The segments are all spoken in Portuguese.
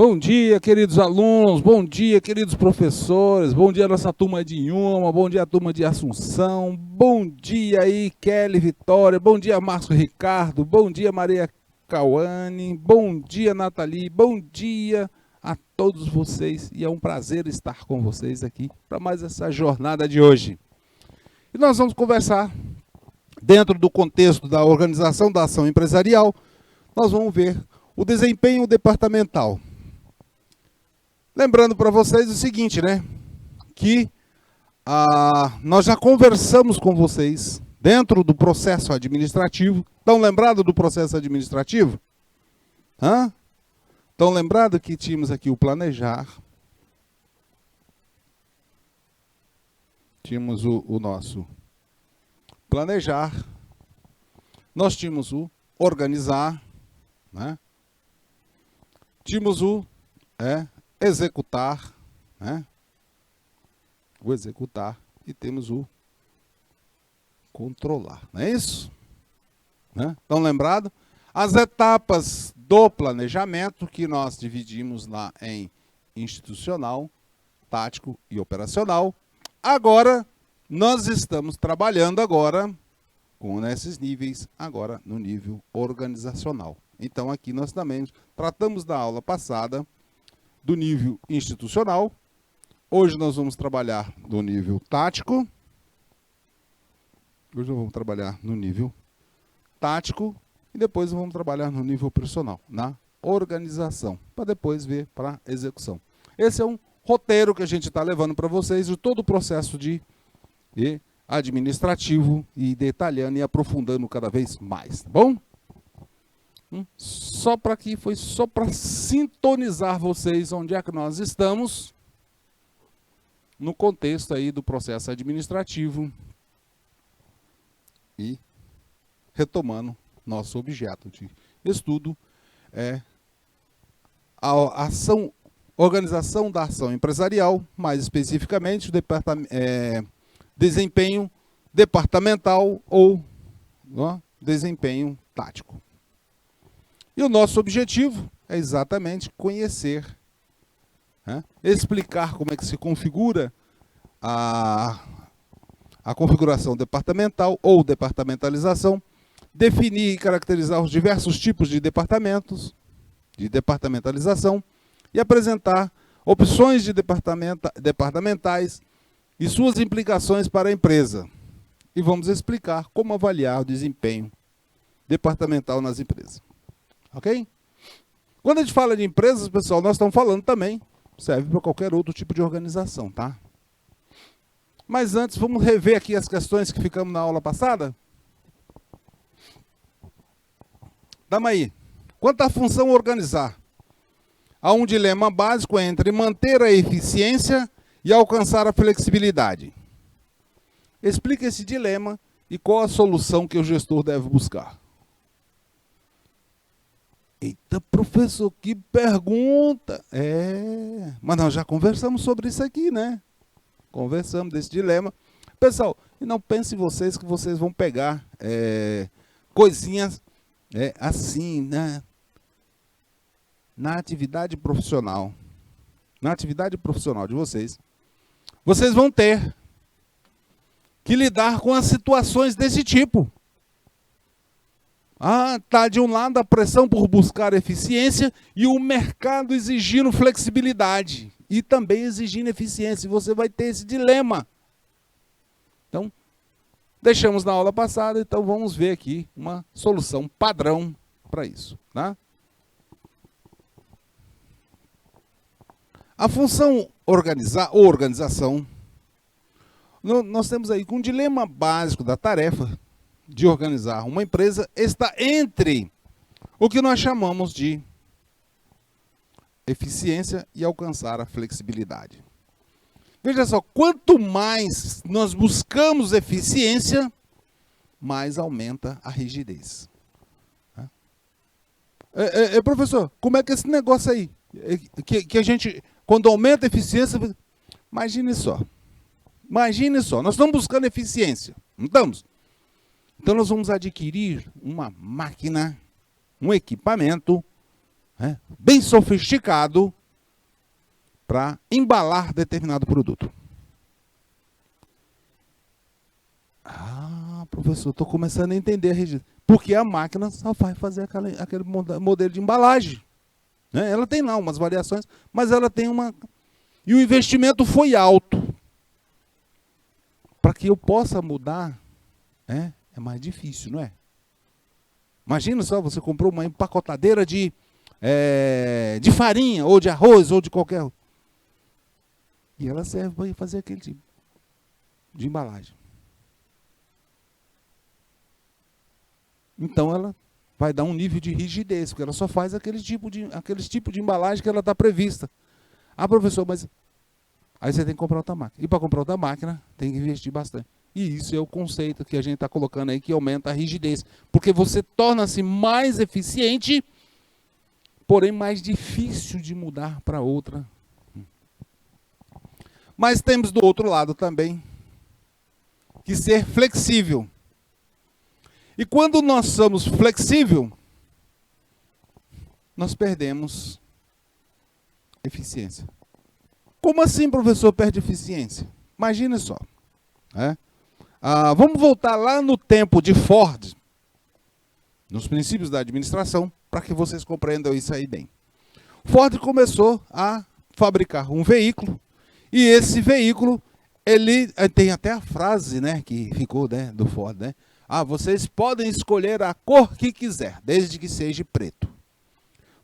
Bom dia, queridos alunos, bom dia, queridos professores, bom dia, nossa turma de Inhuma, bom dia, a turma de Assunção, bom dia aí, Kelly Vitória, bom dia, Márcio Ricardo, bom dia, Maria Cauane, bom dia, Nathalie, bom dia a todos vocês, e é um prazer estar com vocês aqui para mais essa jornada de hoje. E nós vamos conversar dentro do contexto da organização da ação empresarial, nós vamos ver o desempenho departamental. Lembrando para vocês o seguinte, né? Que nós já conversamos com vocês dentro do processo administrativo. Estão lembrados do processo administrativo? Estão lembrados que tínhamos aqui o planejar. Tínhamos o nosso planejar. Nós tínhamos o organizar, né? Tínhamos o executar, né? O executar, e temos o controlar, não é isso? Né? Estão lembrados? As etapas do planejamento que nós dividimos lá em institucional, tático e operacional. Agora, nós estamos trabalhando agora com esses níveis, agora no nível organizacional. Então, aqui nós também tratamos da aula passada do nível institucional. Hoje nós vamos trabalhar no nível tático. Hoje nós vamos trabalhar no nível tático e depois vamos trabalhar no nível operacional, na organização, para depois ver para a execução. Esse é um roteiro que a gente está levando para vocês de todo o processo de administrativo e detalhando e aprofundando cada vez mais, tá bom? Só para aqui, foi só para sintonizar vocês onde é que nós estamos no contexto aí do processo administrativo e retomando nosso objeto de estudo a organização da ação empresarial, mais especificamente o desempenho departamental ou desempenho tático. E o nosso objetivo é exatamente conhecer, explicar como é que se configura a configuração departamental ou departamentalização, definir e caracterizar os diversos tipos de departamentos, de departamentalização, e apresentar opções de departamentais e suas implicações para a empresa. E vamos explicar como avaliar o desempenho departamental nas empresas. Ok? Quando a gente fala de empresas, pessoal, nós estamos falando também, serve para qualquer outro tipo de organização, tá? Mas antes, vamos rever aqui as questões que ficamos na aula passada? Dá-me aí. Quanto à função organizar, há um dilema básico entre manter a eficiência e alcançar a flexibilidade. Explique esse dilema e qual a solução que o gestor deve buscar. Eita, professor, que pergunta! Mas nós já conversamos sobre isso aqui, né? Conversamos desse dilema. Pessoal, e não pensem vocês que vocês vão pegar coisinhas assim, né? Na atividade profissional de vocês, vocês vão ter que lidar com as situações desse tipo. Tá de um lado a pressão por buscar eficiência e o mercado exigindo flexibilidade e também exigindo eficiência. E você vai ter esse dilema. Então, deixamos na aula passada, então vamos ver aqui uma solução padrão para isso, tá? A função organizar ou organização, nós temos aí um dilema básico da tarefa de organizar uma empresa está entre o que nós chamamos de eficiência e alcançar a flexibilidade. Veja só, quanto mais nós buscamos eficiência, mais aumenta a rigidez. Professor, como é que esse negócio aí, que a gente, quando aumenta a eficiência, imagine só, nós estamos buscando eficiência, não estamos? Então nós vamos adquirir uma máquina, um equipamento né, bem sofisticado para embalar determinado produto. Ah, professor, estou começando a entender a rigidez. Porque a máquina só vai fazer aquele modelo de embalagem. Né? Ela tem lá umas variações, mas ela tem uma... E o investimento foi alto. Para que eu possa mudar, é mais difícil, não é? Imagina só, você comprou uma empacotadeira de farinha, ou de arroz, ou de qualquer... E ela serve para fazer aquele tipo de embalagem. Então ela vai dar um nível de rigidez, porque ela só faz aquele tipo de embalagem que ela está prevista. Ah, professor, mas... Aí você tem que comprar outra máquina. E para comprar outra máquina, tem que investir bastante. E isso é o conceito que a gente está colocando aí, que aumenta a rigidez. Porque você torna-se mais eficiente, porém mais difícil de mudar para outra. Mas temos do outro lado também que ser flexível. E quando nós somos flexível, nós perdemos eficiência. Como assim, professor, perde eficiência? Imagina só. Vamos voltar lá no tempo de Ford, nos princípios da administração, para que vocês compreendam isso aí bem. Ford começou a fabricar um veículo, e esse veículo, ele tem até a frase, né, que ficou, né, do Ford, né? Vocês podem escolher a cor que quiser, desde que seja preto.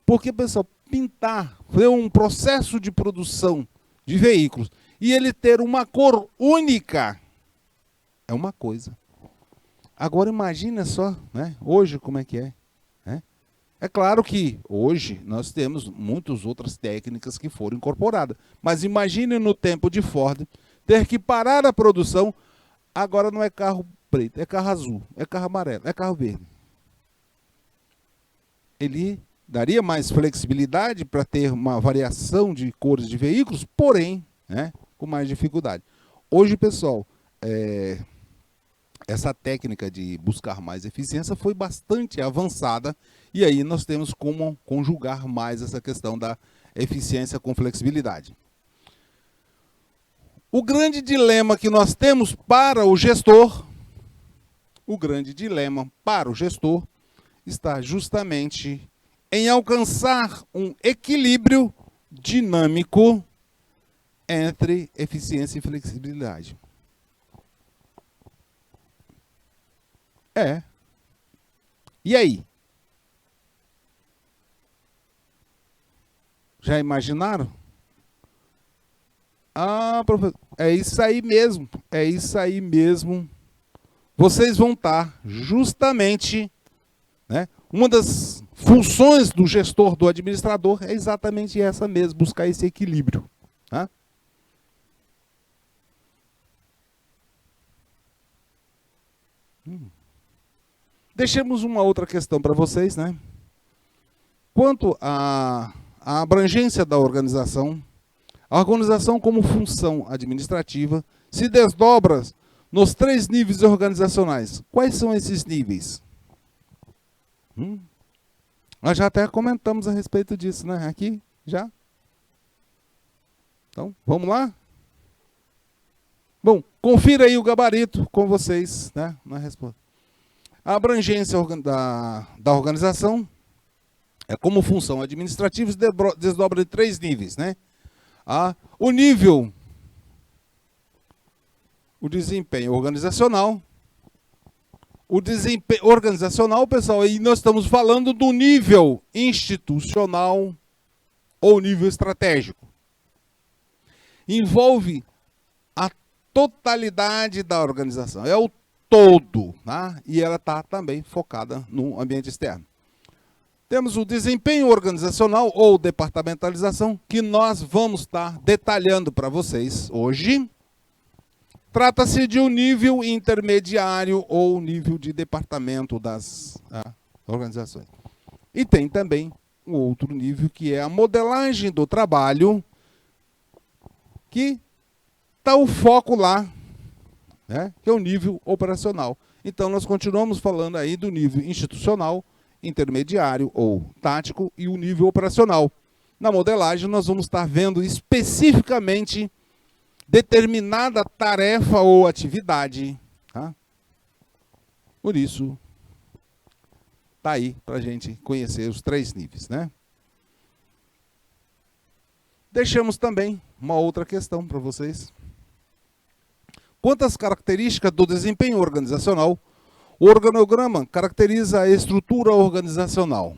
Porque, pessoal, pintar foi um processo de produção de veículos, e ele ter uma cor única é uma coisa. Agora imagina só, né, hoje como é que é. É claro que hoje nós temos muitas outras técnicas que foram incorporadas, mas imagine no tempo de Ford ter que parar a produção. Agora não é carro preto, é carro azul, é carro amarelo, é carro verde. Ele daria mais flexibilidade para ter uma variação de cores de veículos, porém, né, com mais dificuldade. Hoje, pessoal, essa técnica de buscar mais eficiência foi bastante avançada, e aí nós temos como conjugar mais essa questão da eficiência com flexibilidade. O grande dilema que nós temos para o gestor, está justamente em alcançar um equilíbrio dinâmico entre eficiência e flexibilidade. E aí? Já imaginaram? Professor, é isso aí mesmo. É isso aí mesmo. Vocês vão estar justamente, né, uma das funções do gestor, do administrador, é exatamente essa mesmo, buscar esse equilíbrio. Tá? Deixemos uma outra questão para vocês, né? Quanto à abrangência da organização, a organização como função administrativa se desdobra nos 3 níveis organizacionais. Quais são esses níveis? Nós já até comentamos a respeito disso, né? Aqui, já. Então, vamos lá? Bom, confira aí o gabarito com vocês, né, na resposta. A abrangência da organização é como função administrativa, se desdobra em 3 níveis, né? O nível, o desempenho organizacional. O desempenho organizacional, pessoal, e nós estamos falando do nível institucional ou nível estratégico. Envolve a totalidade da organização, é o todo, tá? E ela está também focada no ambiente externo. Temos o desempenho organizacional ou departamentalização, que nós vamos estar detalhando para vocês hoje. Trata-se de um nível intermediário ou nível de departamento das organizações. E tem também um outro nível, que é a modelagem do trabalho, que está o foco lá, né, que é o nível operacional. Então, nós continuamos falando aí do nível institucional intermediário ou tático e o nível operacional. Na modelagem, nós vamos estar vendo especificamente determinada tarefa ou atividade. Tá? Por isso, está aí para a gente conhecer os 3 níveis. Né? Deixamos também uma outra questão para vocês. Quantas características do desempenho organizacional o organograma caracteriza a estrutura organizacional?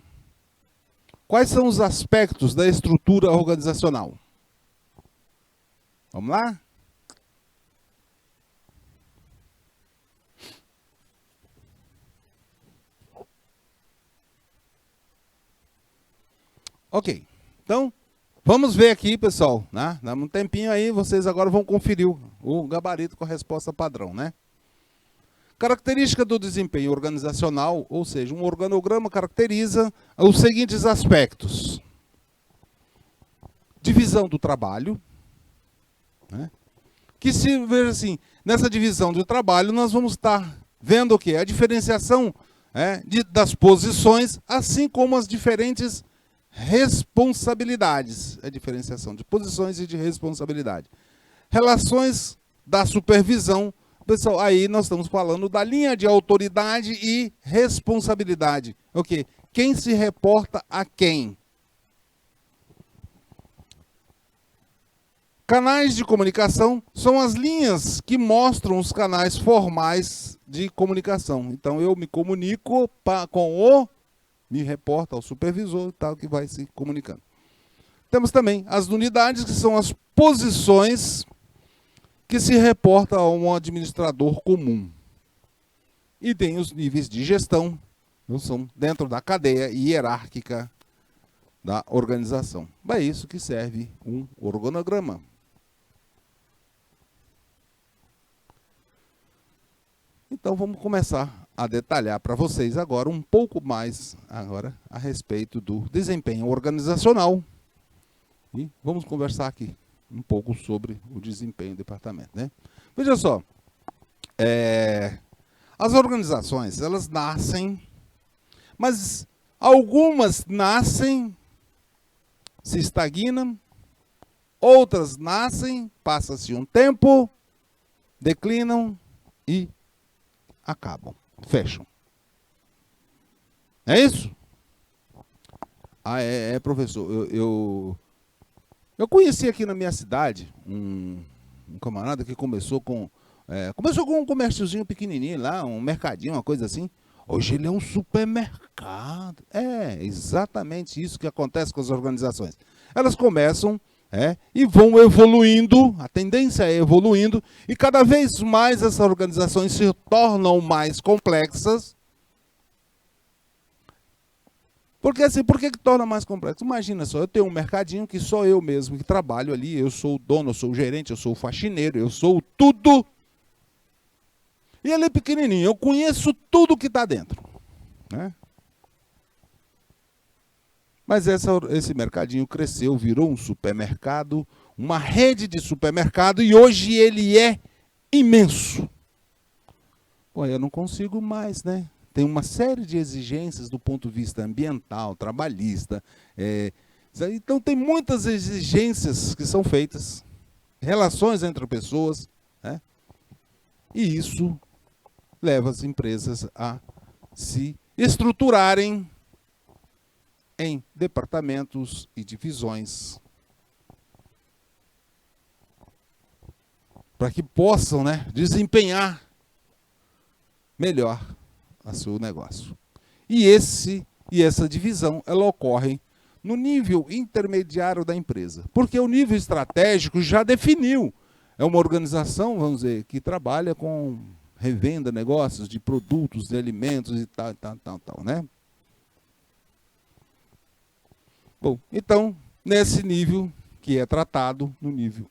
Quais são os aspectos da estrutura organizacional? Vamos lá? Ok. Então, vamos ver aqui, pessoal. Né? Dá um tempinho aí, vocês agora vão conferir o gabarito com a resposta padrão, né? Característica do desempenho organizacional, ou seja, um organograma caracteriza os seguintes aspectos. Divisão do trabalho. Né? Que se veja assim, nessa divisão do trabalho nós vamos estar vendo o quê? A diferenciação das posições, assim como as diferentes responsabilidades. A diferenciação de posições e de responsabilidade. Relações da supervisão. Pessoal, aí nós estamos falando da linha de autoridade e responsabilidade. O quê? Quem se reporta a quem? Canais de comunicação são as linhas que mostram os canais formais de comunicação. Então, eu me comunico me reporta ao supervisor e tal, que vai se comunicando. Temos também as unidades, que são as posições que se reporta a um administrador comum. E tem os níveis de gestão, que são dentro da cadeia hierárquica da organização. É isso que serve um organograma. Então vamos começar a detalhar para vocês agora um pouco mais a respeito do desempenho organizacional. E vamos conversar aqui um pouco sobre o desempenho do departamento. Né? Veja só, as organizações, elas nascem, mas algumas nascem, se estagnam, outras nascem, passa-se um tempo, declinam e acabam, fecham. É isso? Professor, eu conheci aqui na minha cidade um camarada que começou com um comérciozinho pequenininho lá, um mercadinho, uma coisa assim. Hoje ele é um supermercado. É exatamente isso que acontece com as organizações. Elas começam e vão evoluindo, a tendência é evoluindo, e cada vez mais essas organizações se tornam mais complexas. Porque assim, por que torna mais complexo? Imagina só, eu tenho um mercadinho que sou eu mesmo que trabalho ali, eu sou o dono, eu sou o gerente, eu sou o faxineiro, eu sou tudo. E ele é pequenininho, eu conheço tudo que está dentro. Né? Mas esse mercadinho cresceu, virou um supermercado, uma rede de supermercado, e hoje ele é imenso. Pô, eu não consigo mais, né? Tem uma série de exigências do ponto de vista ambiental, trabalhista. Então, tem muitas exigências que são feitas, relações entre pessoas, né? E isso leva as empresas a se estruturarem em departamentos e divisões para que possam, né, desempenhar melhor o seu negócio. E essa divisão, ela ocorre no nível intermediário da empresa, porque o nível estratégico já definiu. É uma organização, vamos dizer, que trabalha com revenda, negócios de produtos, de alimentos e tal, né? Bom, então, nesse nível que é tratado, no nível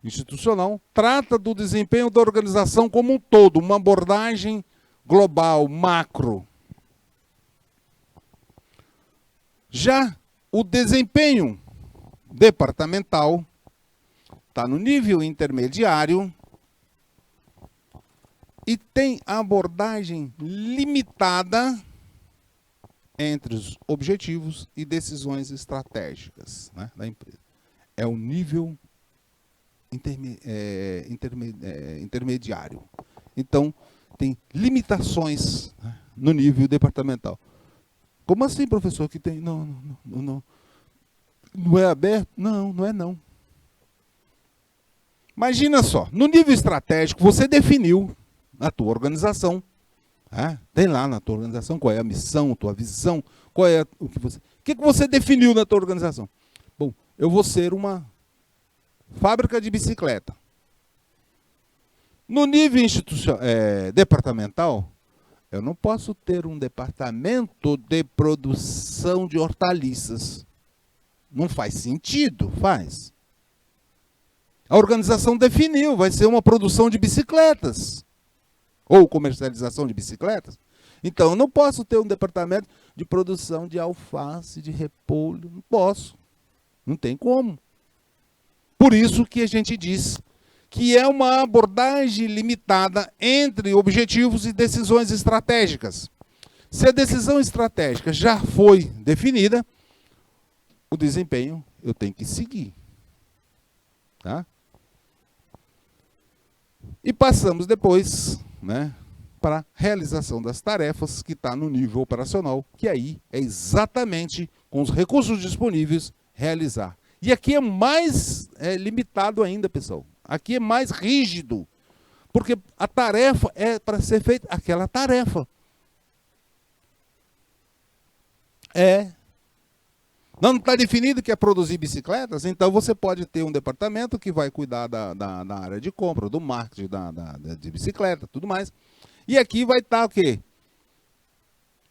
institucional, trata do desempenho da organização como um todo, uma abordagem global, macro. Já o desempenho departamental está no nível intermediário e tem a abordagem limitada entre os objetivos e decisões estratégicas, né, da empresa. É o nível intermediário. Então, tem limitações, né, no nível departamental. Como assim, professor, que tem? Não é aberto? Não é não. Imagina só, no nível estratégico, você definiu na tua organização, tem lá na tua organização qual é a missão, tua visão, qual é o que você definiu na tua organização. Bom, eu vou ser uma fábrica de bicicleta. No nível departamental, eu não posso ter um departamento de produção de hortaliças. Não faz sentido, faz. A organização definiu, vai ser uma produção de bicicletas. Ou comercialização de bicicletas. Então, eu não posso ter um departamento de produção de alface, de repolho. Não posso. Não tem como. Por isso que a gente diz que é uma abordagem limitada entre objetivos e decisões estratégicas. Se a decisão estratégica já foi definida, o desempenho eu tenho que seguir. Tá? E passamos depois, né, para a realização das tarefas, que está no nível operacional, que aí é exatamente com os recursos disponíveis realizar. E aqui é mais limitado ainda, pessoal. Aqui é mais rígido, porque a tarefa é para ser feita aquela tarefa. Não está definido que é produzir bicicletas, então você pode ter um departamento que vai cuidar da área de compra, do marketing de bicicleta, tudo mais. E aqui vai estar o quê?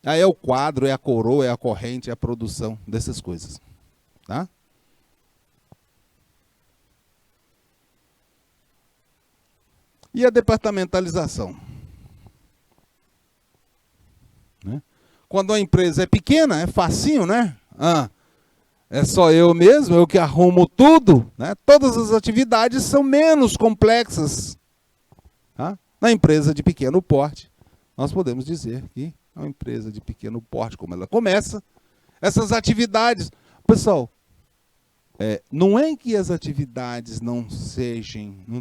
Aí é o quadro, é a coroa, é a corrente, é a produção dessas coisas. Tá? E a departamentalização? Né? Quando a empresa é pequena, é facinho, né? É só eu mesmo, eu que arrumo tudo, né? Todas as atividades são menos complexas. Tá? Na empresa de pequeno porte, nós podemos dizer que é uma empresa de pequeno porte, como ela começa, essas atividades... Pessoal, não é que as atividades não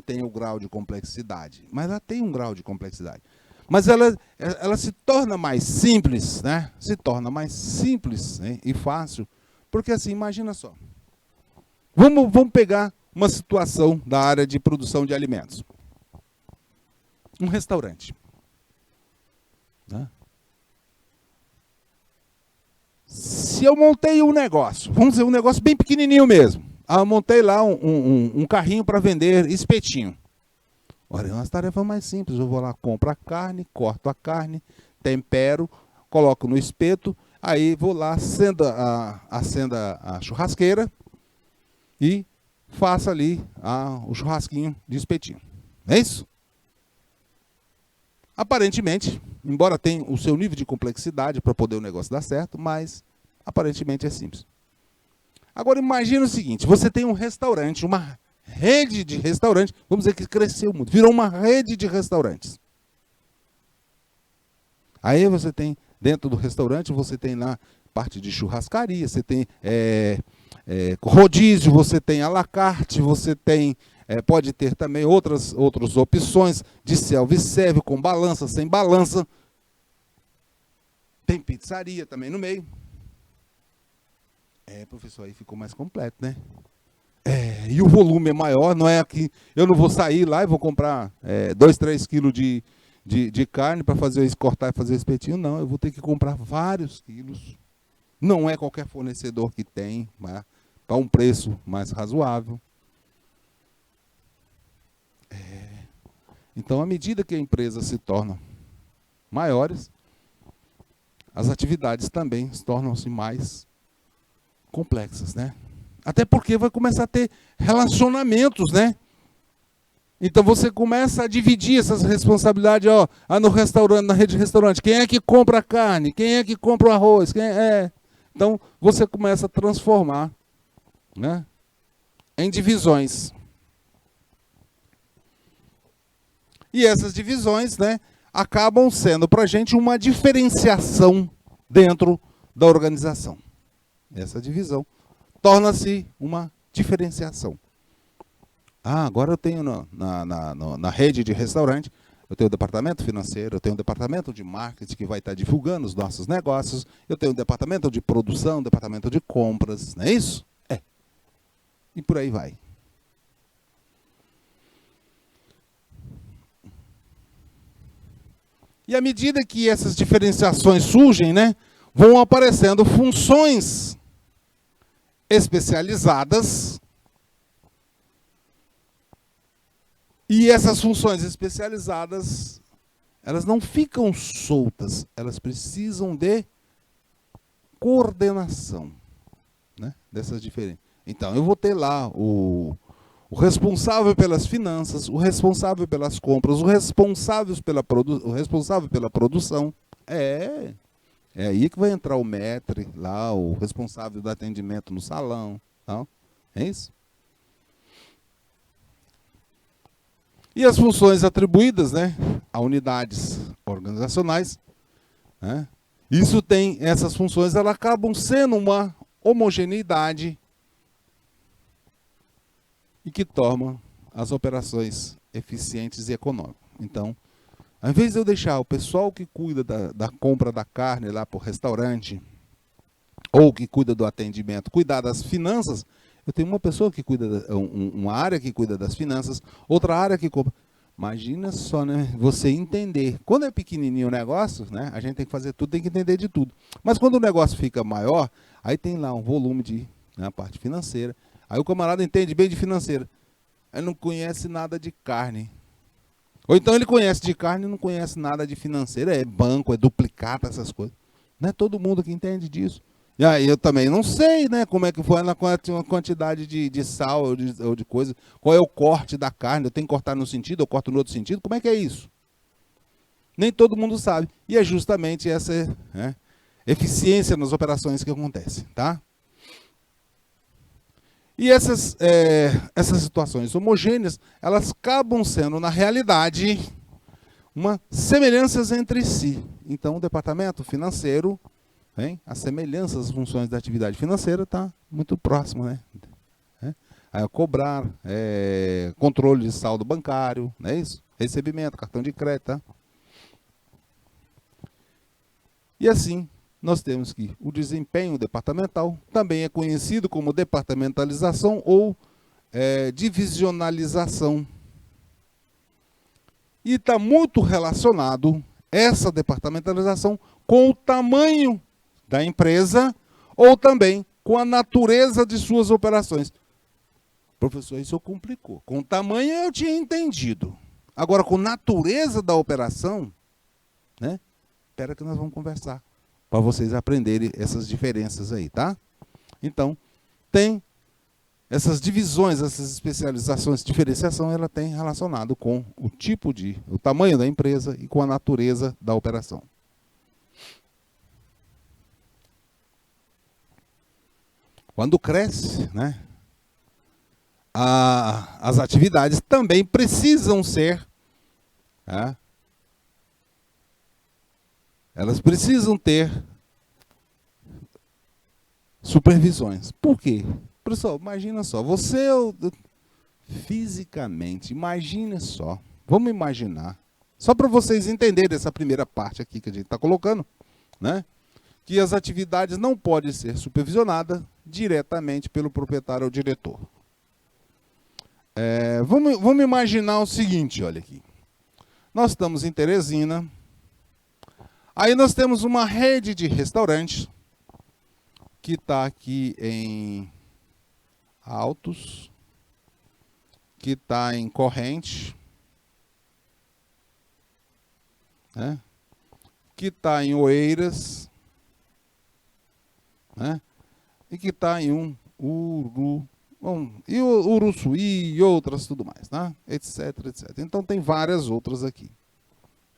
tenham o grau de complexidade, mas ela tem um grau de complexidade. Mas ela se torna mais simples, né? Se torna mais simples, né, e fácil. Porque assim, imagina só. Vamos pegar uma situação da área de produção de alimentos. Um restaurante. Né? Se eu montei um negócio, vamos dizer, um negócio bem pequenininho mesmo. Eu montei lá um carrinho para vender espetinho. Olha, é uma tarefa mais simples. Eu vou lá, compro a carne, corto a carne, tempero, coloco no espeto, aí vou lá, acendo a churrasqueira e faço ali o churrasquinho de espetinho. É isso? Aparentemente, embora tenha o seu nível de complexidade para poder o negócio dar certo, mas aparentemente é simples. Agora imagina o seguinte, você tem um restaurante, uma rede de restaurantes, vamos dizer que cresceu muito, virou uma rede de restaurantes. Aí você tem, dentro do restaurante, você tem lá parte de churrascaria, você tem rodízio, você tem à la carte, você tem, pode ter também outras opções de self-serve, com balança, sem balança. Tem pizzaria também no meio. Professor, aí ficou mais completo, né? E o volume é maior, não é que eu não vou sair lá e vou comprar 2, 3 quilos de carne para cortar e fazer espetinho, não, eu vou ter que comprar vários quilos. Não é qualquer fornecedor que tem, para um preço mais razoável. Então, à medida que a empresa se torna maiores, as atividades também tornam-se mais complexas, né? Até porque vai começar a ter relacionamentos, né? Então você começa a dividir essas responsabilidades, no restaurante, na rede de restaurante. Quem é que compra a carne? Quem é que compra o arroz? Então você começa a transformar, né, em divisões. E essas divisões, né, acabam sendo para a gente uma diferenciação dentro da organização. Essa divisão torna-se uma diferenciação. Agora eu tenho na rede de restaurante, eu tenho o departamento financeiro, eu tenho o departamento de marketing que vai estar divulgando os nossos negócios, eu tenho o departamento de produção, o departamento de compras, não é isso? É. E por aí vai. E à medida que essas diferenciações surgem, né, vão aparecendo funções especializadas. E essas funções especializadas, elas não ficam soltas, elas precisam de coordenação, né, dessas diferentes. Então, eu vou ter lá o responsável pelas finanças, o responsável pelas compras, o responsável pela produção. É aí que vai entrar o maître, lá, o responsável do atendimento no salão. Não? É isso? E as funções atribuídas, né, a unidades organizacionais, né, essas funções elas acabam sendo uma homogeneidade e que torna as operações eficientes e econômicas. Então, ao invés de eu deixar o pessoal que cuida da compra da carne lá para o restaurante, ou que cuida do atendimento, cuidar das finanças, eu tenho uma pessoa que cuida, uma área que cuida das finanças, outra área que compra. Imagina só, né? Você entender. Quando é pequenininho o negócio, né? A gente tem que fazer tudo, tem que entender de tudo. Mas quando o negócio fica maior, aí tem lá um volume de, né, a parte financeira. Aí o camarada entende bem de financeira. Ele não conhece nada de carne. Ou então ele conhece de carne e não conhece nada de financeira. É banco, é duplicata, essas coisas. Não é todo mundo que entende disso. E aí eu também não sei, né, como é que foi na quantidade de sal ou de coisa. Qual é o corte da carne? Eu tenho que cortar num sentido, eu corto no outro sentido. Como é que é isso? Nem todo mundo sabe. E é justamente essa, né, eficiência nas operações que acontece, tá? E essas situações homogêneas, elas acabam sendo, na realidade, semelhanças entre si. Então, o departamento financeiro, hein, as semelhanças das funções da atividade financeira está muito próximo, né? Aí, cobrar, controle de saldo bancário, não é isso? Recebimento, cartão de crédito. Tá? E assim, nós temos que o desempenho departamental também é conhecido como departamentalização ou divisionalização. E está muito relacionado essa departamentalização com o tamanho da empresa ou também com a natureza de suas operações. Professor, isso complicou. Com o tamanho eu tinha entendido. Agora, com a natureza da operação, né? Espera que nós vamos conversar para vocês aprenderem essas diferenças aí, tá? Então, tem essas divisões, essas especializações, diferenciação, ela tem relacionado com o tamanho da empresa e com a natureza da operação. Quando cresce, né, as atividades também precisam ser, né, elas precisam ter supervisões. Por quê? Pessoal, imagina só, fisicamente, imagine só, vamos imaginar, só para vocês entenderem essa primeira parte aqui que a gente está colocando, né? Que as atividades não podem ser supervisionadas diretamente pelo proprietário ou diretor. Vamos imaginar o seguinte, olha aqui. Nós estamos em Teresina, aí nós temos uma rede de restaurantes que está aqui em Altos, que está em Corrente, né? Que está em Oeiras, né? E que está em Uruçuí e outras tudo mais, né? etc, etc. Então tem várias outras aqui.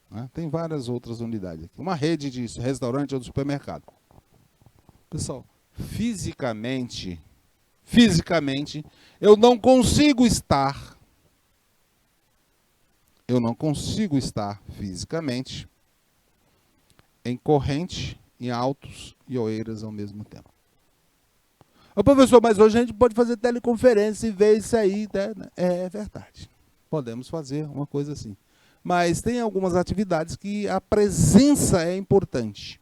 Né? Tem várias outras unidades aqui. Uma rede de restaurante ou de supermercado. Pessoal, fisicamente, eu não consigo estar fisicamente em Corrente em altos e Oeiras ao mesmo tempo. Ô, professor, mas hoje a gente pode fazer teleconferência e ver isso aí, né? É verdade. Podemos fazer uma coisa assim. Mas tem algumas atividades que a presença é importante.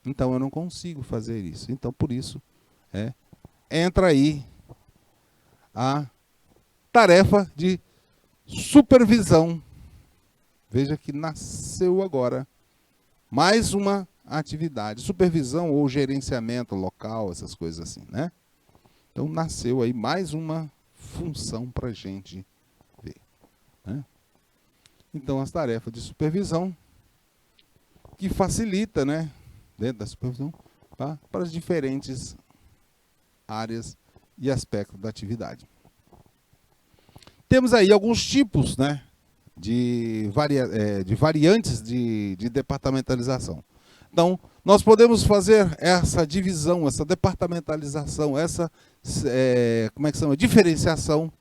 Então eu não consigo fazer isso. Então, por isso, entra aí a tarefa de supervisão. Veja que nasceu agora mais uma atividade. Supervisão ou gerenciamento local, essas coisas assim, né? Então nasceu aí mais uma função para a gente ver, né? Então as tarefas de supervisão que facilita, né, dentro da supervisão, tá, para as diferentes áreas e aspectos da atividade. Temos aí alguns tipos, né, de variantes de departamentalização. Então, nós podemos fazer essa divisão, essa departamentalização, essa como é que chama? Diferenciação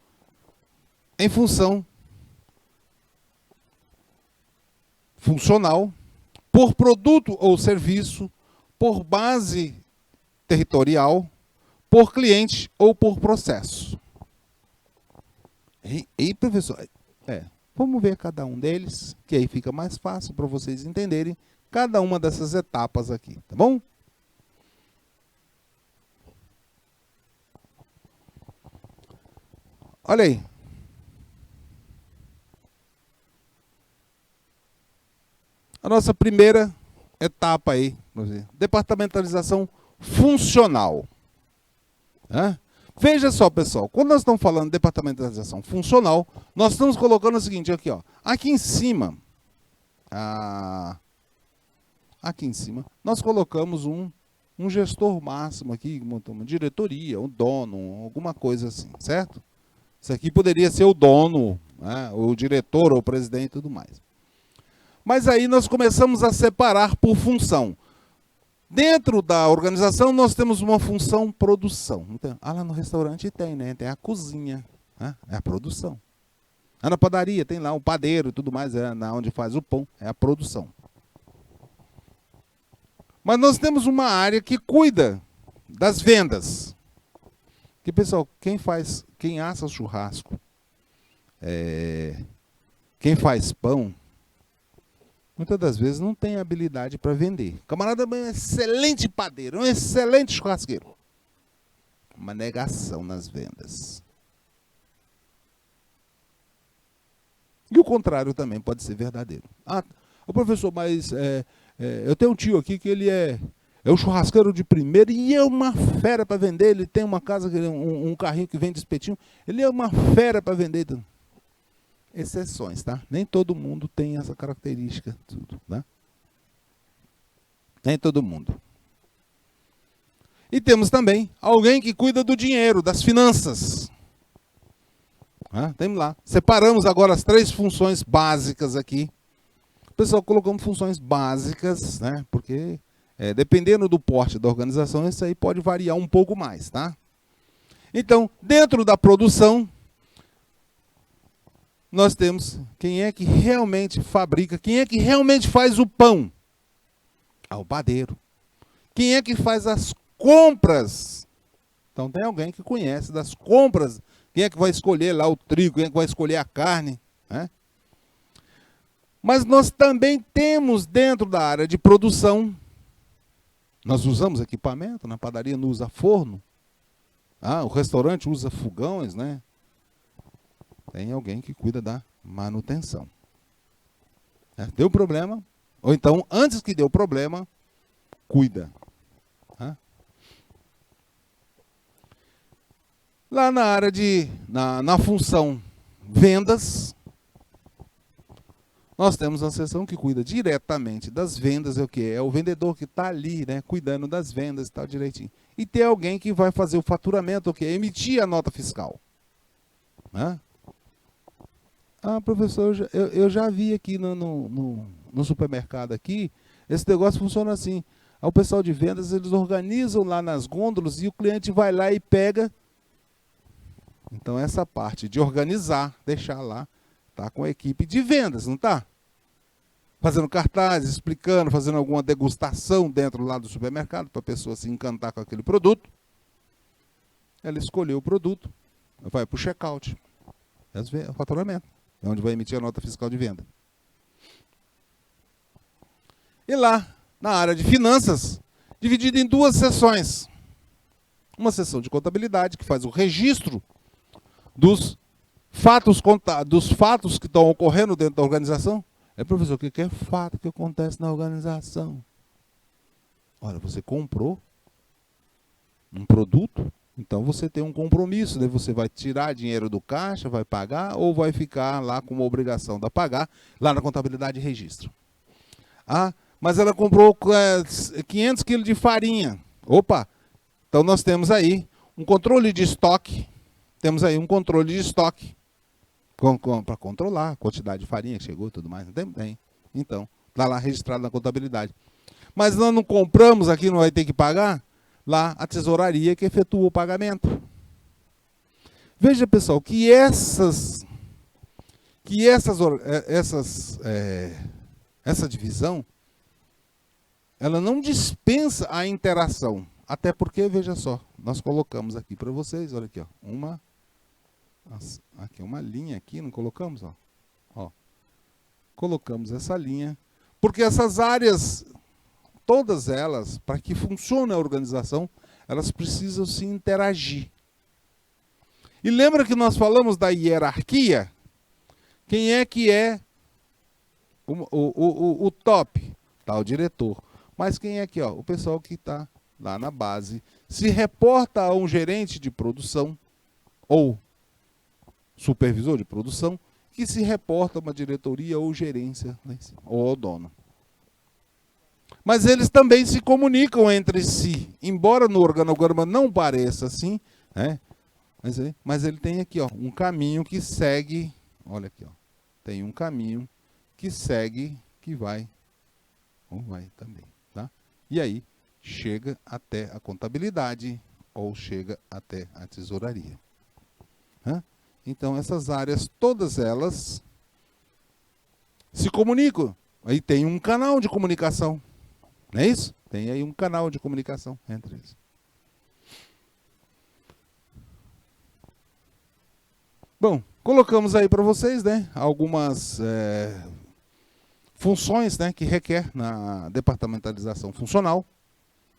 em função funcional, por produto ou serviço, por base territorial, por cliente ou por processo. E professor, vamos ver cada um deles, que aí fica mais fácil para vocês entenderem cada uma dessas etapas aqui, tá bom? Olha aí. A nossa primeira etapa aí, departamentalização funcional. Veja só, pessoal, quando nós estamos falando de departamentalização funcional, nós estamos colocando o seguinte aqui, ó. Aqui em cima, nós colocamos um gestor máximo aqui, uma diretoria, um dono, alguma coisa assim, certo? Isso aqui poderia ser o dono, né, o diretor, ou o presidente e tudo mais. Mas aí nós começamos a separar por função. Dentro da organização, nós temos uma função produção. Então, lá no restaurante tem, né? Tem a cozinha, né? É a produção. Na padaria tem lá o padeiro e tudo mais, onde faz o pão, é a produção. Mas nós temos uma área que cuida das vendas. Que, pessoal, quem assa churrasco, quem faz pão, muitas das vezes não tem habilidade para vender. O camarada é um excelente padeiro, um excelente churrasqueiro. Uma negação nas vendas. E o contrário também pode ser verdadeiro. O professor, mas eu tenho um tio aqui que ele é um churrasqueiro de primeira e é uma fera para vender. Ele tem uma casa, um carrinho que vende espetinho. Ele é uma fera para vender. Exceções, tá? Nem todo mundo tem essa característica, tudo, né? Nem todo mundo. E temos também alguém que cuida do dinheiro, das finanças. Temos lá. Separamos agora as 3 funções básicas aqui. O pessoal colocamos funções básicas, né? Porque dependendo do porte da organização, isso aí pode variar um pouco mais, tá? Então, dentro da produção, nós temos quem é que realmente fabrica, quem é que realmente faz o pão? O padeiro. Quem é que faz as compras? Então tem alguém que conhece das compras. Quem é que vai escolher lá o trigo? Quem é que vai escolher a carne? Né? Mas nós também temos dentro da área de produção, nós usamos equipamento, na padaria não usa forno, o restaurante usa fogões, né? Tem alguém que cuida da manutenção. Deu problema, ou então, antes que deu problema, cuida. Lá na área na função vendas, nós temos uma seção que cuida diretamente das vendas, o quê? É o vendedor que está ali, né, cuidando das vendas, tá direitinho. E tem alguém que vai fazer o faturamento, o quê? Emitir a nota fiscal. Professor, eu já vi aqui no supermercado aqui, esse negócio funciona assim. O pessoal de vendas, eles organizam lá nas gôndolas e o cliente vai lá e pega. Então essa parte de organizar, deixar lá, tá com a equipe de vendas, não tá? fazendo cartazes, explicando, fazendo alguma degustação dentro lá do supermercado, para a pessoa se encantar com aquele produto. Ela escolheu o produto, vai para o checkout, o faturamento, é onde vai emitir a nota fiscal de venda. E lá, na área de finanças, dividido em duas seções. Uma seção de contabilidade, que faz o registro dos fatos que estão ocorrendo dentro da organização. Professor, o que é fato que acontece na organização? Olha, você comprou um produto, então você tem um compromisso, né? Você vai tirar dinheiro do caixa, vai pagar, ou vai ficar lá com uma obrigação de pagar, lá na contabilidade e registro. Ah, mas ela comprou 500 quilos de farinha. Opa, então nós temos aí um controle de estoque. Temos aí um controle de estoque para controlar a quantidade de farinha que chegou e tudo mais. Não tem? Tem. Então, está lá registrado na contabilidade. Mas nós não compramos aqui, não vai ter que pagar? Lá a tesouraria que efetua o pagamento. Veja, pessoal, que essa divisão, ela não dispensa a interação. Até porque, veja só, nós colocamos aqui para vocês, olha aqui, ó, aqui uma linha aqui, não colocamos? Ó, colocamos essa linha, porque essas áreas, todas elas, para que funcione a organização, elas precisam se interagir. E lembra que nós falamos da hierarquia? Quem é que é o top? Tá, o diretor. Mas quem é que, ó, o pessoal que está lá na base, se reporta a um gerente de produção ou supervisor de produção, que se reporta a uma diretoria ou gerência, né, ou ao dono. Mas eles também se comunicam entre si, embora no organograma não pareça assim, né, mas ele tem aqui, ó, um caminho que segue, olha aqui, ó, tem um caminho que segue, que vai, ou vai também, tá? E aí chega até a contabilidade ou chega até a tesouraria. Então, essas áreas, todas elas se comunicam. Aí tem um canal de comunicação. Não é isso? Tem aí um canal de comunicação entre eles. Bom, colocamos aí para vocês, né, algumas funções, né, que requer na departamentalização funcional,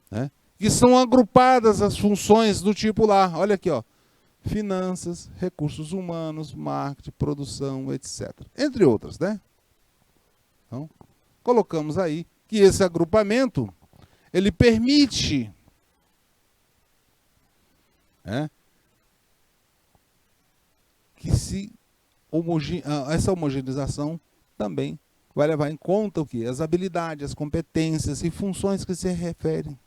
né, que são agrupadas as funções do tipo lá, olha aqui, ó, finanças, recursos humanos, marketing, produção, etc. Entre outras, né? Então, colocamos aí que esse agrupamento, ele permite, né, que essa homogeneização também vai levar em conta o quê? As habilidades, as competências e funções que se referem.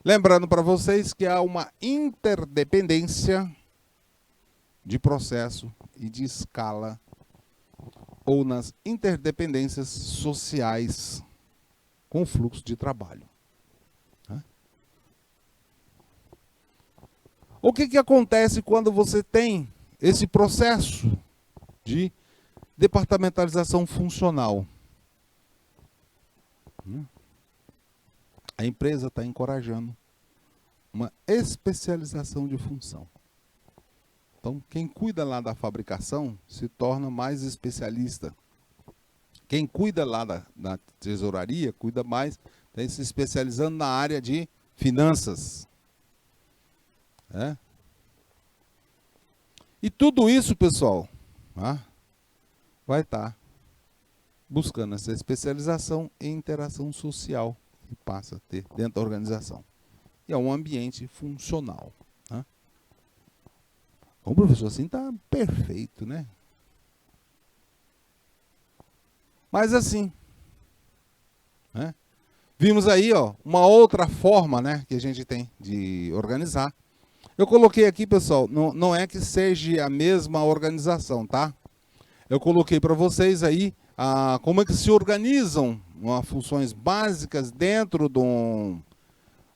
Lembrando para vocês que há uma interdependência de processo e de escala, ou nas interdependências sociais com o fluxo de trabalho. O que acontece quando você tem esse processo de departamentalização funcional? A empresa está encorajando uma especialização de função. Então, quem cuida lá da fabricação se torna mais especialista. Quem cuida lá da tesouraria, cuida mais, está se especializando na área de finanças. E tudo isso, pessoal, vai estar buscando essa especialização e interação social que passa a ter dentro da organização. E é um ambiente funcional. Bom, professor, assim está perfeito, né? Mas assim, vimos aí, ó, uma outra forma, né, que a gente tem de organizar. Eu coloquei aqui, pessoal, não é que seja a mesma organização, tá? Eu coloquei para vocês aí como é que se organizam funções básicas dentro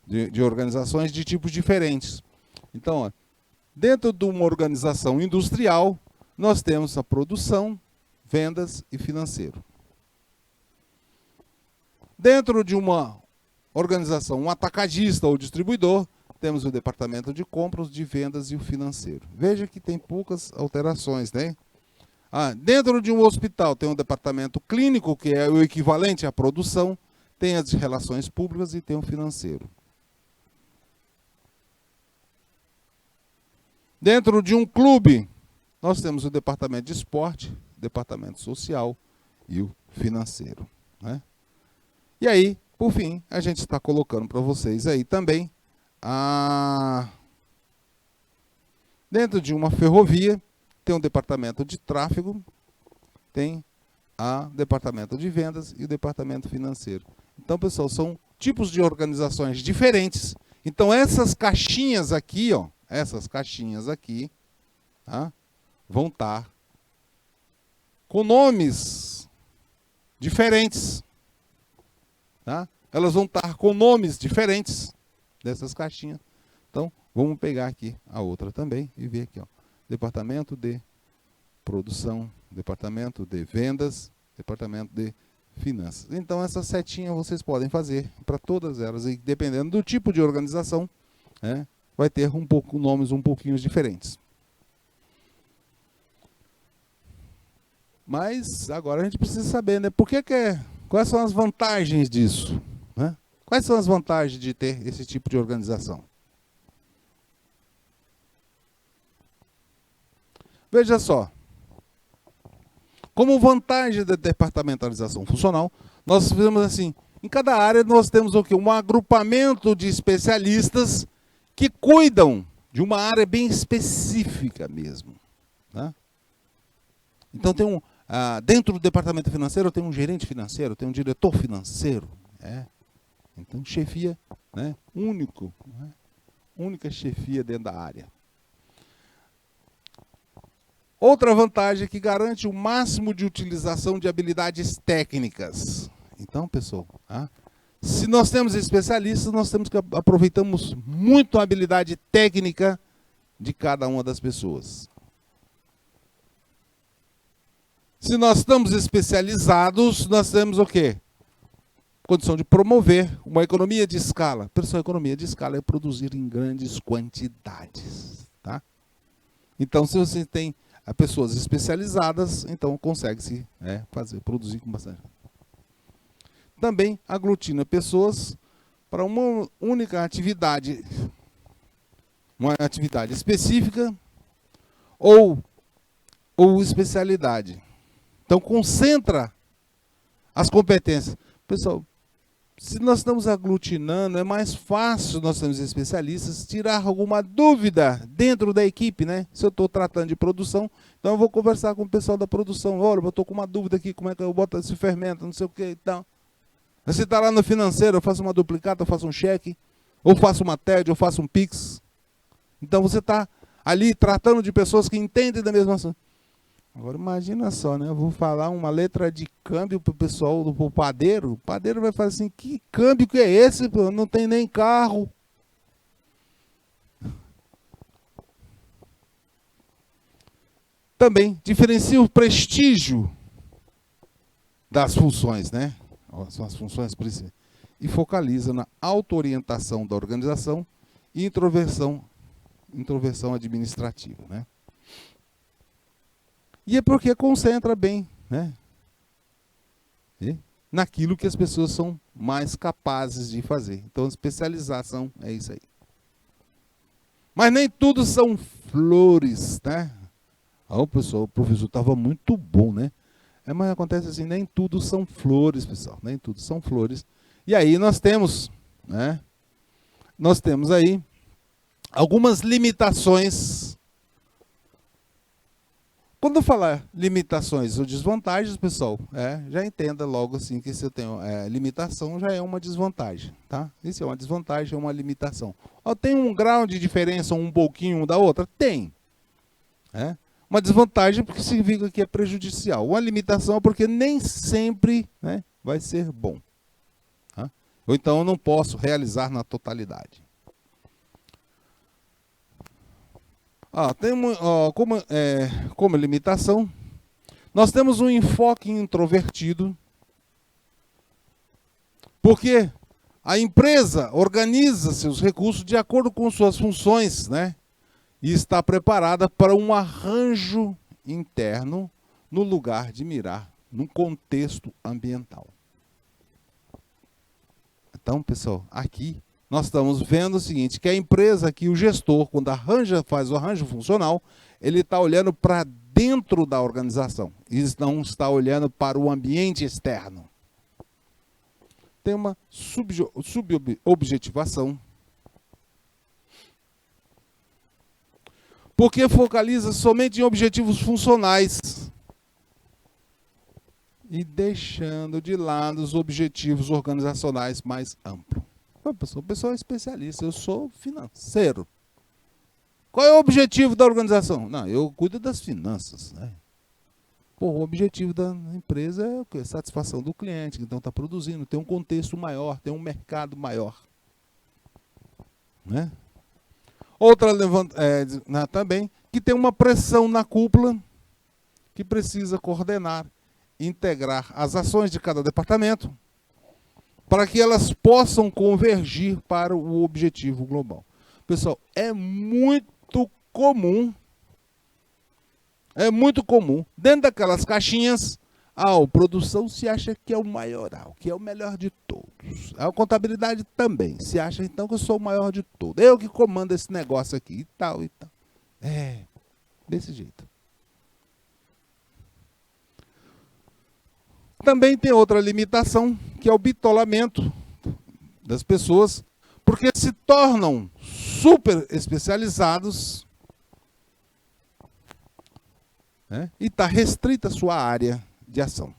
de organizações de tipos diferentes. Então, ó, dentro de uma organização industrial, nós temos a produção, vendas e financeiro. Dentro de uma organização, um atacadista ou distribuidor, temos o departamento de compras, de vendas e o financeiro. Veja que tem poucas alterações, né? Dentro de um hospital tem um departamento clínico, que é o equivalente à produção, tem as relações públicas e tem o financeiro. Dentro de um clube, nós temos o departamento de esporte, departamento social e o financeiro, né? E aí, por fim, a gente está colocando para vocês aí também, dentro de uma ferrovia, tem um departamento de tráfego, tem o departamento de vendas e o departamento financeiro. Então, pessoal, são tipos de organizações diferentes. Então, essas caixinhas aqui, tá, vão estar com nomes diferentes. Tá? Elas vão estar com nomes diferentes dessas caixinhas. Então, vamos pegar aqui a outra também e ver aqui, ó. Departamento de produção, departamento de vendas, departamento de finanças. Então, essa setinha vocês podem fazer para todas elas, e dependendo do tipo de organização, né, vai ter nomes um pouquinho diferentes. Mas agora a gente precisa saber, né, quais são as vantagens disso, né? Quais são as vantagens de ter esse tipo de organização? Veja só, como vantagem da departamentalização funcional, nós fizemos assim, em cada área nós temos o quê? Um agrupamento de especialistas que cuidam de uma área bem específica mesmo, né? Então dentro do departamento financeiro tem um gerente financeiro, tem um diretor financeiro, então chefia, né? Única chefia dentro da área. Outra vantagem é que garante o máximo de utilização de habilidades técnicas. Então, pessoal, se nós temos especialistas, nós temos que aproveitamos muito a habilidade técnica de cada uma das pessoas. Se nós estamos especializados, nós temos o quê? Condição de promover uma economia de escala. Pessoal, economia de escala é produzir em grandes quantidades, tá? Então, se você tem pessoas especializadas, então consegue-se produzir com bastante. Também aglutina pessoas para uma única atividade, uma atividade específica ou especialidade. Então, concentra as competências. Pessoal, se nós estamos aglutinando, é mais fácil, nós temos especialistas, tirar alguma dúvida dentro da equipe, né? Se eu estou tratando de produção, então eu vou conversar com o pessoal da produção. Olha, eu estou com uma dúvida aqui, como é que eu boto esse fermento, não sei o que e tal. Você está lá no financeiro, eu faço uma duplicata, eu faço um cheque, ou faço uma TED, ou faço um PIX. Então você está ali tratando de pessoas que entendem da mesma ação. Agora imagina só, né? Eu vou falar uma letra de câmbio para o pessoal do padeiro. O padeiro vai falar assim, que câmbio que é esse? Não tem nem carro. Também diferencia o prestígio das funções, né? São as funções principais. E focaliza na auto-orientação da organização e introversão administrativa, né? E é porque concentra bem, né, naquilo que as pessoas são mais capazes de fazer. Então, a especialização é isso aí. Mas nem tudo são flores, né? Pessoal, o professor estava muito bom, né? Mas acontece assim, nem tudo são flores, pessoal. Nem tudo são flores. E aí nós temos, né? Nós temos aí algumas limitações. Quando eu falar limitações ou desvantagens, pessoal, já entenda logo assim que se eu tenho limitação, já é uma desvantagem, tá? Isso é uma desvantagem, é uma limitação. Tem um grau de diferença um pouquinho da outra? Tem. Uma desvantagem porque significa que é prejudicial. Uma limitação porque nem sempre, né, vai ser bom. Tá? Ou então eu não posso realizar na totalidade. Como limitação, Nós temos um enfoque introvertido, porque a empresa organiza seus recursos de acordo com suas funções, né? E está preparada para um arranjo interno no lugar de mirar num contexto ambiental. Então, pessoal, aqui nós estamos vendo o seguinte, que a empresa aqui, o gestor, quando faz o arranjo funcional, ele está olhando para dentro da organização e não está olhando para o ambiente externo. Tem uma subobjetivação, porque focaliza somente em objetivos funcionais e deixando de lado os objetivos organizacionais mais amplos. O pessoal é especialista, eu sou financeiro. Qual é o objetivo da organização? Não, eu cuido das finanças, né? Pô, o objetivo da empresa é o quê? Satisfação do cliente, que então está produzindo, tem um contexto maior, tem um mercado maior. Né? Outra também, que tem uma pressão na cúpula que precisa coordenar, integrar as ações de cada departamento para que elas possam convergir para o objetivo global. Pessoal, é muito comum, dentro daquelas caixinhas, a produção se acha que é o maioral, que é o melhor de todos. A contabilidade também se acha, então, que eu sou o maior de todos. Eu que comando esse negócio aqui e tal, e tal. É, desse jeito. Também tem outra limitação, que é o bitolamento das pessoas, porque se tornam super especializados, né, e está restrita a sua área de ação.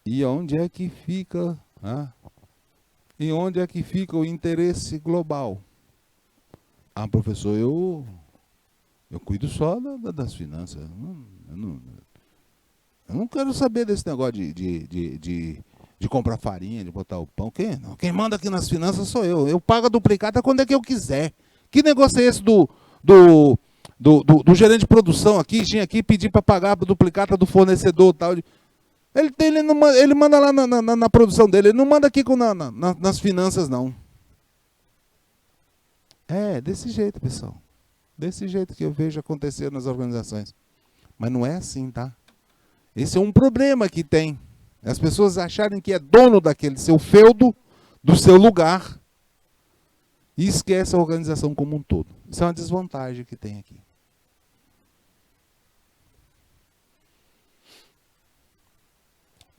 E onde é que fica, e onde é que fica o interesse global? Ah, professor, eu cuido só das finanças. Eu não quero saber desse negócio de comprar farinha, de botar o pão. Quem manda aqui nas finanças sou eu. Eu pago a duplicata quando é que eu quiser. Que negócio é esse do gerente de produção aqui? Tinha aqui pedir para pagar a duplicata do fornecedor tal. Ele manda lá na produção dele. Ele não manda aqui nas finanças, não. É, desse jeito, pessoal. Desse jeito que eu vejo acontecer nas organizações. Mas não é assim, tá? Esse é um problema que tem. As pessoas acharem que é dono daquele seu feudo, do seu lugar, e esquece a organização como um todo. Isso é uma desvantagem que tem aqui.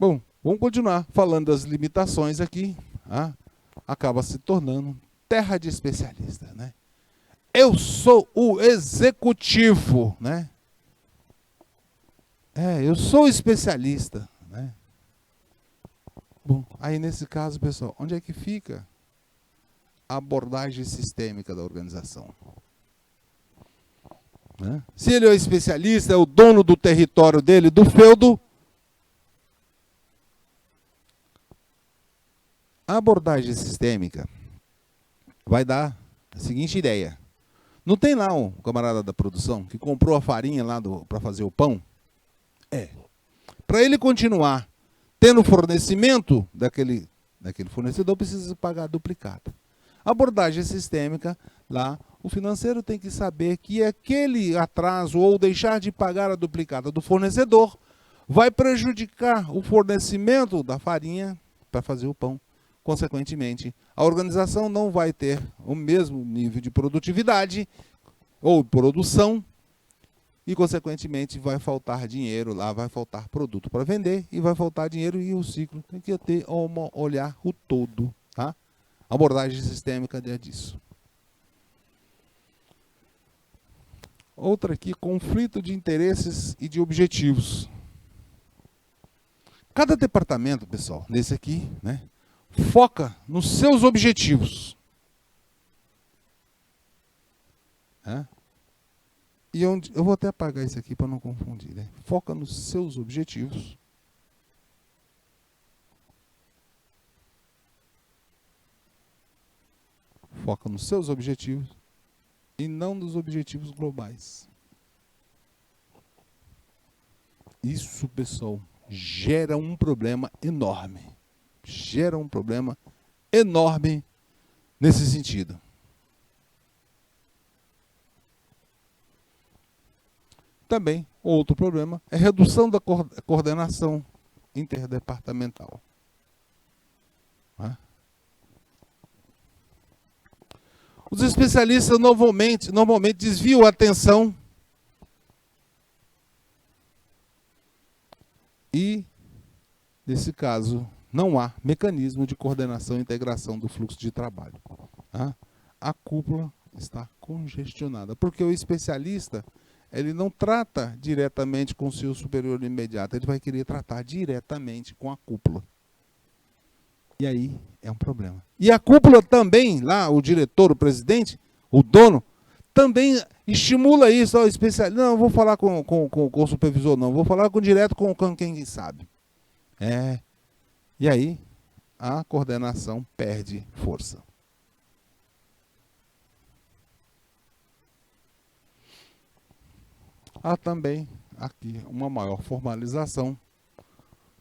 Bom, vamos continuar falando das limitações aqui. Acaba se tornando terra de especialista, né? Eu sou o executivo, né? Eu sou especialista, né? Bom, aí nesse caso, pessoal, onde é que fica a abordagem sistêmica da organização? Né? Se ele é o especialista, é o dono do território dele, do feudo, a abordagem sistêmica vai dar a seguinte ideia. Não tem lá um camarada da produção que comprou a farinha lá para fazer o pão? Para ele continuar tendo fornecimento daquele fornecedor, precisa pagar a duplicata. Abordagem sistêmica, lá, o financeiro tem que saber que aquele atraso ou deixar de pagar a duplicata do fornecedor vai prejudicar o fornecimento da farinha para fazer o pão. Consequentemente, a organização não vai ter o mesmo nível de produtividade ou produção e, consequentemente, vai faltar dinheiro lá, vai faltar produto para vender e vai faltar dinheiro e o ciclo tem que ter olhar o todo. Tá? A abordagem sistêmica é disso. Outra aqui, conflito de interesses e de objetivos. Cada departamento, pessoal, nesse aqui, né, foca nos seus objetivos. E onde eu vou até apagar isso aqui para não confundir, né? Foca nos seus objetivos. Foca nos seus objetivos e não nos objetivos globais. Isso, pessoal, gera um problema enorme. Gera um problema enorme nesse sentido. Também, outro problema é a redução da coordenação interdepartamental. Os especialistas normalmente desviam a atenção e, nesse caso, não há mecanismo de coordenação e integração do fluxo de trabalho. A cúpula está congestionada, porque o especialista ele não trata diretamente com o seu superior imediato, ele vai querer tratar diretamente com a cúpula. E aí é um problema. E a cúpula também, lá, o diretor, o presidente, o dono, também estimula isso ao especialista. Não, vou falar com o supervisor, não. Vou falar direto com quem sabe. E aí a coordenação perde força. Há também aqui uma maior formalização,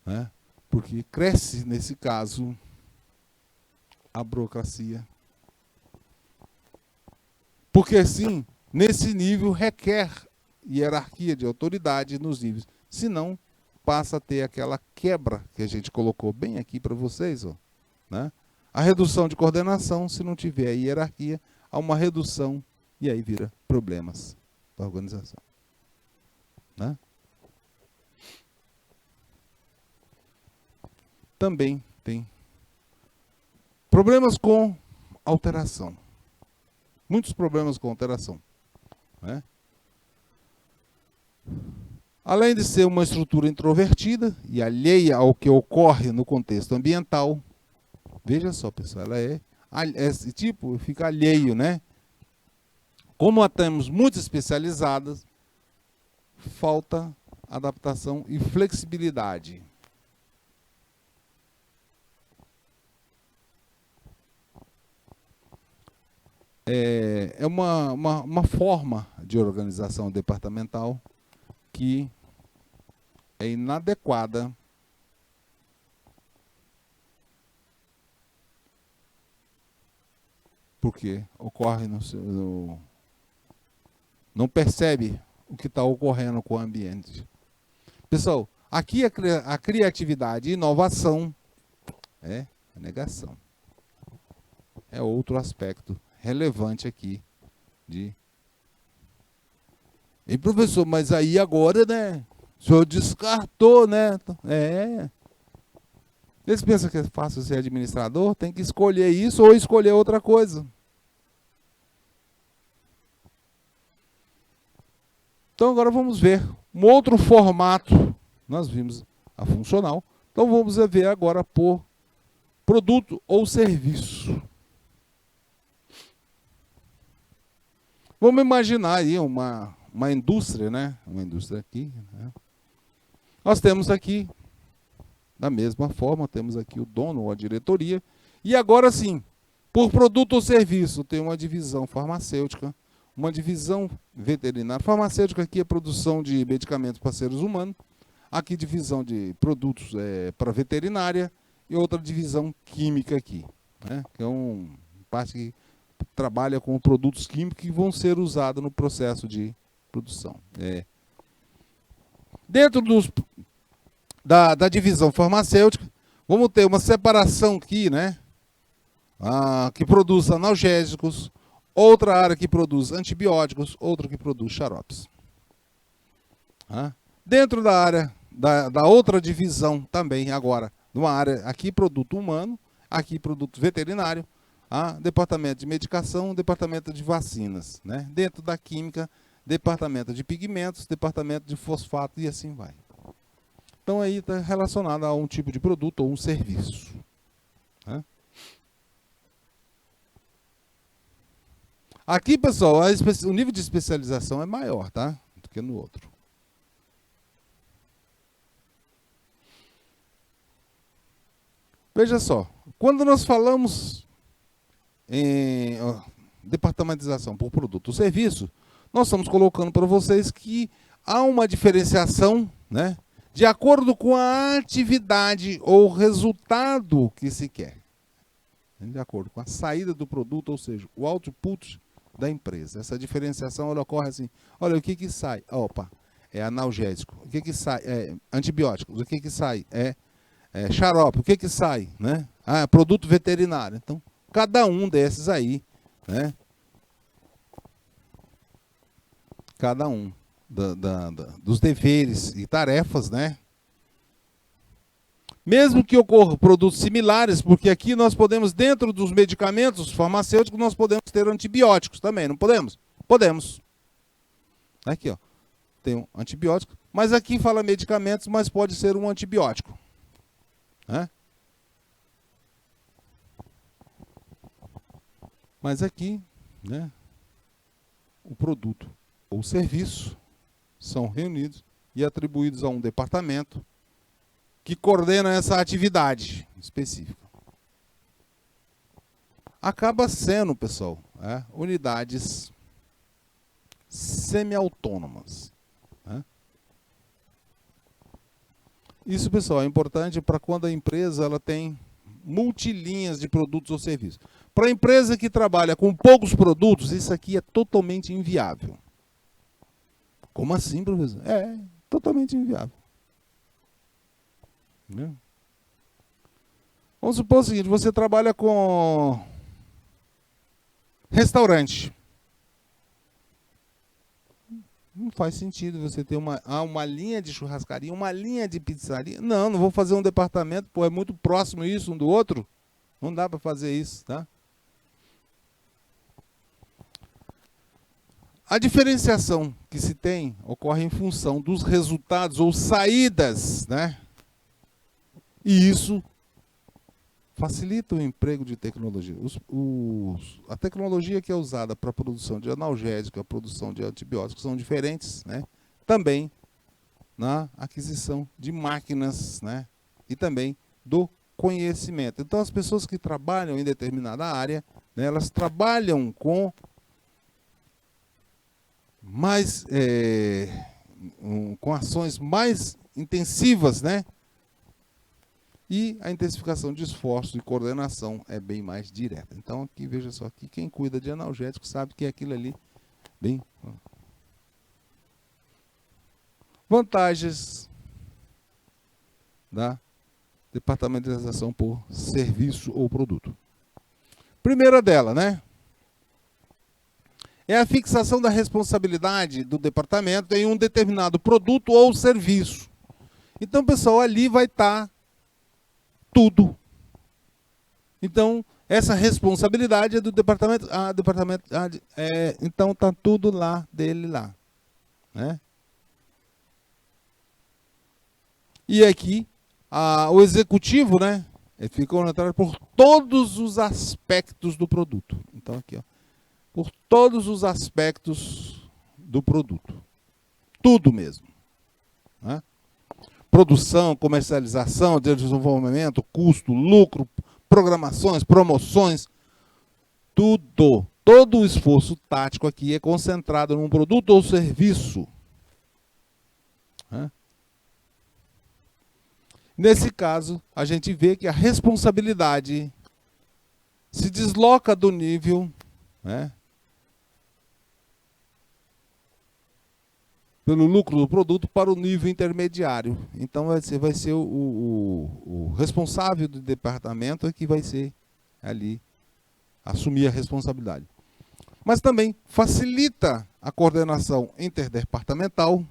né? Porque cresce, nesse caso, a burocracia. Porque, sim, nesse nível requer hierarquia de autoridade nos níveis. Senão, passa a ter aquela quebra que a gente colocou bem aqui para vocês. Né? A redução de coordenação, se não tiver hierarquia, há uma redução e aí vira problemas da organização. Né? Também tem problemas com alteração. Muitos problemas com alteração. Né? Além de ser uma estrutura introvertida e alheia ao que ocorre no contexto ambiental, veja só, pessoal, ela esse tipo fica alheio, né? Como a temos muito especializadas, falta adaptação e flexibilidade. É uma forma de organização departamental que é inadequada porque ocorre não percebe o que está ocorrendo com o ambiente. Pessoal, aqui a criatividade e inovação é a negação. É outro aspecto relevante aqui de... E professor, mas aí agora, né? O senhor descartou, né? Eles pensam que é fácil ser administrador, tem que escolher isso ou escolher outra coisa. Então agora vamos ver um outro formato. Nós vimos a funcional. Então vamos ver agora por produto ou serviço. Vamos imaginar aí uma indústria, né? Uma indústria aqui. Né? Nós temos aqui, da mesma forma, temos aqui o dono ou a diretoria. E agora sim, por produto ou serviço, tem uma divisão farmacêutica, uma divisão veterinária. Farmacêutica aqui é produção de medicamentos para seres humanos. Aqui divisão de produtos para veterinária e outra divisão química aqui. Né? Que é uma parte que trabalha com produtos químicos que vão ser usados no processo de produção. Dentro da divisão farmacêutica, vamos ter uma separação aqui, né? Que produz analgésicos, outra área que produz antibióticos, outra que produz xaropes. Dentro da área, da outra divisão também, agora, numa área aqui produto humano, aqui produto veterinário, departamento de medicação, departamento de vacinas. Né? Dentro da química, departamento de pigmentos, departamento de fosfato e assim vai. Então aí está relacionado a um tipo de produto ou um serviço. Né? Aqui, pessoal, o nível de especialização é maior, tá? Do que no outro. Veja só, quando nós falamos em departamentização por produto ou serviço, nós estamos colocando para vocês que há uma diferenciação, né, de acordo com a atividade ou resultado que se quer. De acordo com a saída do produto, ou seja, o output da empresa. Essa diferenciação ela ocorre assim, olha, o que que sai? Opa, é analgésico. O que que sai? É antibióticos. O que que sai? É xarope. O que que sai? Né? Ah, produto veterinário. Então, cada um desses aí, né? Cada um dos deveres e tarefas, né? Mesmo que ocorram produtos similares, porque aqui nós podemos, dentro dos medicamentos farmacêuticos, nós podemos ter antibióticos também, não podemos? Podemos. Aqui, ó, tem um antibiótico, mas aqui fala medicamentos, mas pode ser um antibiótico. Né? Mas aqui, né, o produto ou serviço são reunidos e atribuídos a um departamento que coordena essa atividade específica. Acaba sendo, pessoal, unidades semi-autônomas. Né? Isso, pessoal, é importante para quando a empresa ela tem multilinhas de produtos ou serviços. Para a empresa que trabalha com poucos produtos, isso aqui é totalmente inviável. Como assim, professor? É totalmente inviável. Né? Vamos supor o seguinte, você trabalha com restaurante. Não faz sentido você ter uma linha de churrascaria, uma linha de pizzaria. Não vou fazer um departamento, pô, é muito próximo isso um do outro. Não dá para fazer isso, tá? A diferenciação que se tem ocorre em função dos resultados ou saídas, né? E isso facilita o emprego de tecnologia. A tecnologia que é usada para a produção de analgésico, a produção de antibióticos são diferentes, né? Também na aquisição de máquinas, né? E também do conhecimento. Então, as pessoas que trabalham em determinada área, né, elas trabalham com com ações mais intensivas, né? E a intensificação de esforço e coordenação é bem mais direta. Então, aqui, veja só, aqui, quem cuida de analgésico sabe que é aquilo ali bem... Vantagens da departamentalização por serviço ou produto. Primeira dela, né? É a fixação da responsabilidade do departamento em um determinado produto ou serviço. Então, pessoal, ali vai estar tudo. Então, essa responsabilidade é do departamento. Então, está tudo lá, dele lá. Né? E aqui, o executivo, né, fica orientado por todos os aspectos do produto. Então, aqui, ó, por todos os aspectos do produto. Tudo mesmo. Né? Produção, comercialização, desenvolvimento, custo, lucro, programações, promoções, tudo. Todo o esforço tático aqui é concentrado num produto ou serviço. Né? Nesse caso, a gente vê que a responsabilidade se desloca do nível, né, pelo lucro do produto para o nível intermediário. Então, vai ser o responsável do departamento que vai ser ali, assumir a responsabilidade. Mas também facilita a coordenação interdepartamental,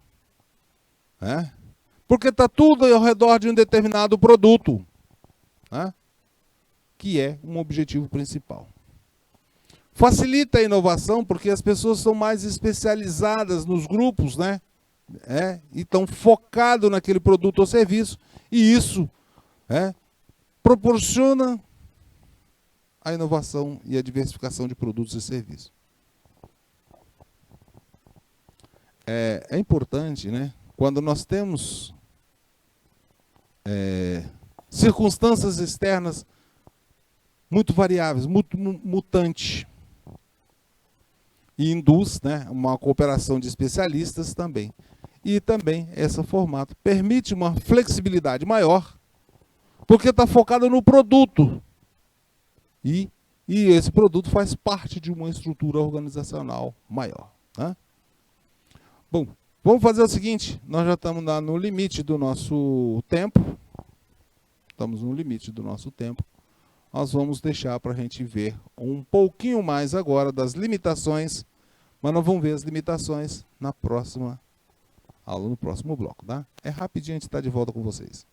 né? Porque está tudo ao redor de um determinado produto, né? Que é um objetivo principal. Facilita a inovação porque as pessoas são mais especializadas nos grupos, né? E estão focados naquele produto ou serviço, e isso proporciona a inovação e a diversificação de produtos e serviços. É importante, né? Quando nós temos circunstâncias externas muito variáveis, muito mutantes, e induz, né, uma cooperação de especialistas também. E também esse formato permite uma flexibilidade maior, porque está focado no produto. E esse produto faz parte de uma estrutura organizacional maior, né? Bom, vamos fazer o seguinte, nós já estamos no limite do nosso tempo. Estamos no limite do nosso tempo. Nós vamos deixar para a gente ver um pouquinho mais agora das limitações, mas nós vamos ver as limitações na próxima aula, no próximo bloco, tá? É rapidinho, a gente está de volta com vocês.